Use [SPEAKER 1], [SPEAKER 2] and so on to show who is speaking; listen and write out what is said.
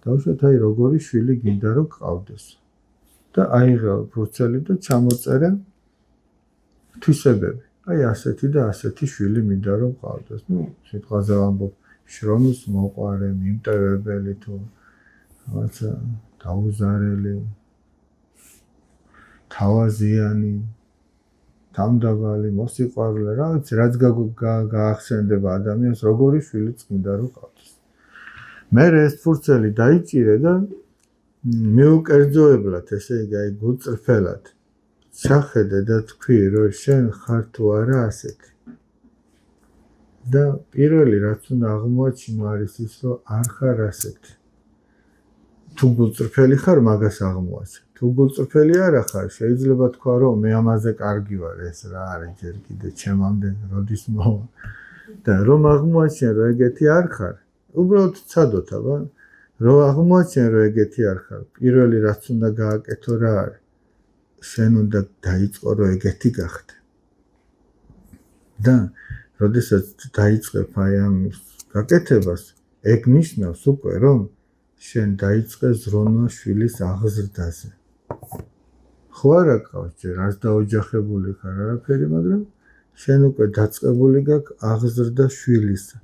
[SPEAKER 1] დავუშვათ აი როგორი შვილი გინდა რომ გყავდეს. და აიღე ფურცელი და ჩამოწერე თვისებები. აი ასეთი და ასეთი შვილი მინდა რომ გყავდეს. სიტყვაზე ვამბობ, შრომის მოყვარე, მიმტევებელი თუ რაღაცა დაუზარელი, თავაზიანი, თამდაბალი, მოსიყვარულე, რაც გაახსენდება ადამიანს, როგორი შვილიც გინდა რომ გყავდეს. მე ეს ფურცელი დაიჭირე და მიუკერძოებლად, ესე იგი, აი გულწრფელად ჩახედე და თქვი, რომ შენ ხარ თუ არა ასეთი. და პირველი რაც უნდა აღმოაჩინო არის ის, რომ არ ხარ ასეთი. თუ გულწრფელი ხარ, მაგას აღმოაჩენ. თუ გულწრფელი არა ხარ, შეიძლება თქვა, რომ მე ამაზე კარგი ვარ, ეს რა არის ჯერ კიდე ჩემამდე როდის მოვა. და რომ აღმოაჩენ, რომ ეგეთი არ ხარ, უბრალოდ ცადოთ, აბა, რომ აღმოაჩენ, რომ ეგეთი არ ხარ. პირველი რაც უნდა გააკეთო რა არის? შენ უნდა დაიწყო, რომ ეგეთი გახდე. და როდესაც დაიწყებ აი ამ გაკეთებას, ეგ ნიშნავს უკვე, რომ შენ დაიწყე ზრონა შვილის აღზრდაზე. ხო არა გყავს ჯერ, არც დაოჯახებული ხარ არაფერი, მაგრამ შენ უკვე დაწყებული გაქვს აღზრდა შვილისა.